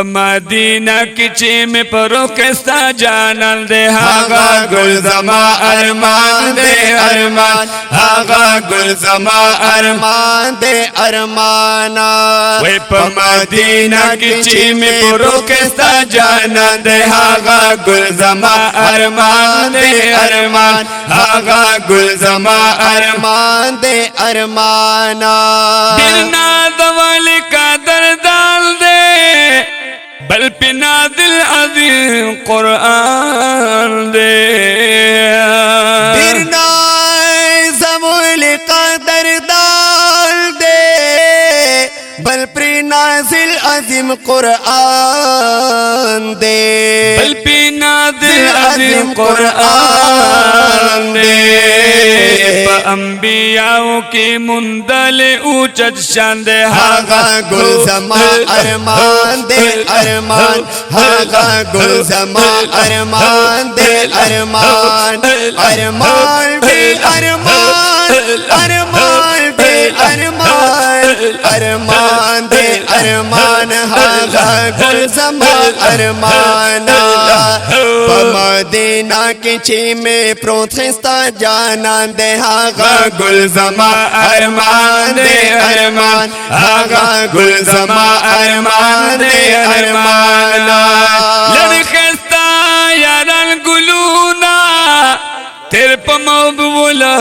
Medina किची में परोकस्ता जानल दे हागा गुल जमा अरमान दे अरमान हागा गुल जमा अरमान दे अरमाना वे मदीना किची में परोकस्ता जानल दे हागा गुल जमा अरमान दे अरमान हागा गुल जमा अरमान दे अरमाना बिना दवाल का दर्दाल दे बल पिना दिल अज़ीम कुरान दे बिना ज़मुल क़दर दाल दे बल पिना दिल अज़ीम कुरान दे बल पिना दिल अज़ीम कुरान दे अंबियाओं की मुंदल ऊंचत शान दे हागा गुल जमा अरमान दे अरमान हागा गुल जमा अरमान दे अरमान अरमान दे अरमान अरमान दे अरमान अरमान दे अरमान हागा गुल जमा अरमान मदीना के ची में प्रोथेस्ता जाना दे हागा गुल जमा अरमान दे अरमान हागा गुल जमा अरमान दे अरमान लड़खस्ता यारन गुलूना तेरे पमबुला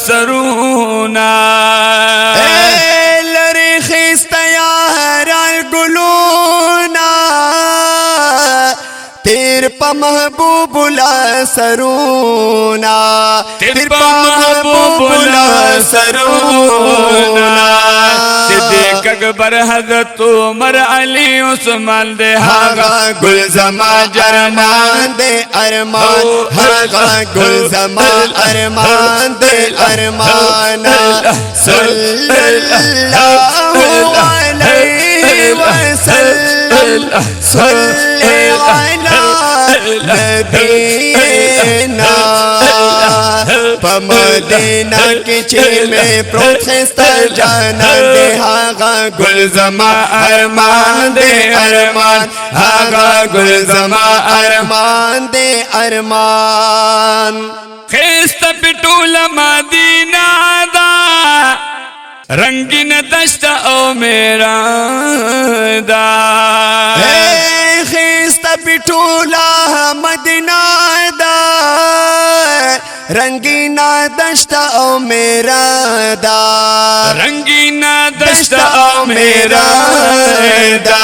सरूना लड़खस्ता यारन गुलूना तेर महबूबुला सरूना तेर महबूबुला सरूना सिद्दीक़ अकबर हज़रत उमर अली उस्मान दे हागा गुल जमा अरमान दे अरमान हागा गुल जमा अरमान दे अरमान सल्लल्लाहु अलैहि वसल्लम सल्लल्लाहु नबीना मदीना के ची में प्रोथेस्ता जाना दे हागा गुल जमा अरमान दे अरमान हागा गुल जमा अरमान दे अरमान खेस्ता पिटूला मदीना दा रंगीन दश्ता ओ मेरा दा खेस्ता पिटूला मदीना दा रंगीना दश्ता ओ मेरा दा रंगीना दश्ता ओ मेरा दा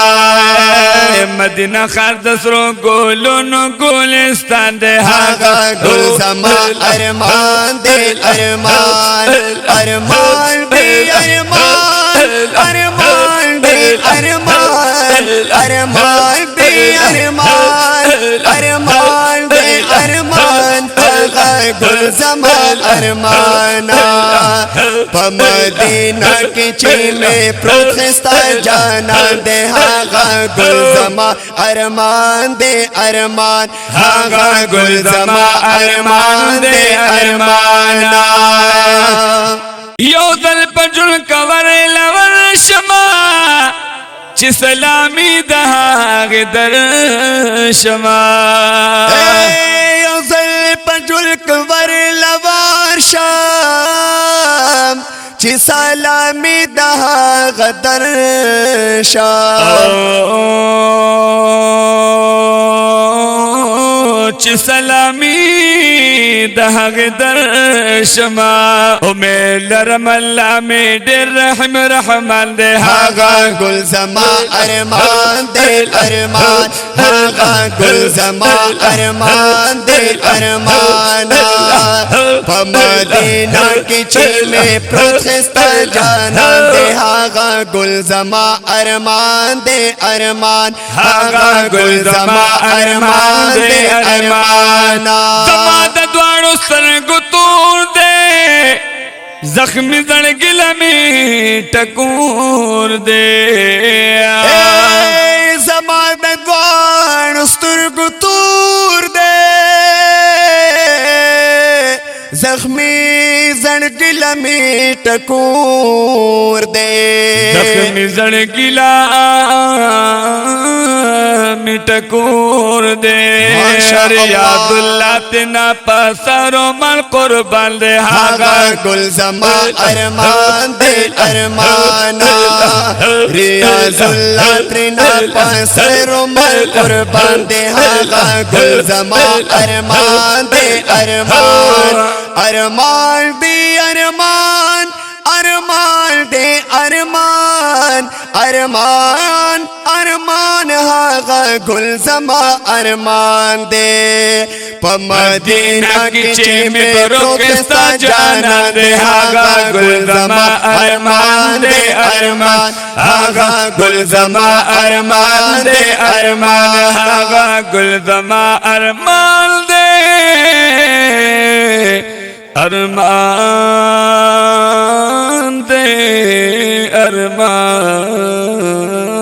मदीना खार दसरो गोलों गोलिस्तान दे हागा गुल जमा अरमान दे अरमान अरमान दे अरमान अरमान दे अरमान अरमान दे अरमान अरमान दे अरमान गुल जमा अरमाना मदीना के ची में प्रोथेस्ता जाना दे हागा गुल जमा अरमान दे अरमान हागा गुल जमा अरमान दे अरमाना यो दल पजुल कवर लवर शमा ची सलामी दहाग दर शमा पजुल कवर लवार शाम ची सलामी दहा गदर शाम ची सलामी दहा गदर शमा ओ मेल रमल्ला में डेर रहम रहमान दे हागा गुल जमा अरमान दे अरमान हागा गुल जमा अरमान दे अरमाना मदीना की ची में प्रोथेस्ता जाना दे हागा गुल जमा अरमान दे अरमान हागा गुल जमा अरमान दे अरमाना जमात द्वारो सर गुतूर दे जख्मी जड़गिला में टकूर दे जमात द्वारो सर गुतूर दे जख्मी जड़गिला में टकूर दे जख्मी जड़गिला मिटकूर दे रियादुल्लाह तिना पसरो मल कुर्बान दे हागा गुलजमा अरमान दे अरमाना रियाजुल्लाह त्रिना पसरो मल कुर्बान दे हागा गुलजमा अरमान दे अरमान अरमान दे अरमान अरमान दे अरमान अरमान अरमान हागा गुलजमा अरमान दे मदीना की में रोकेस्ता जाना दे हागा गुलजमा अरमान दे अरमान हागा गुलजमा अरमान दे अरमान हागा गुलजमा अरमान दे अरमान दे अरमान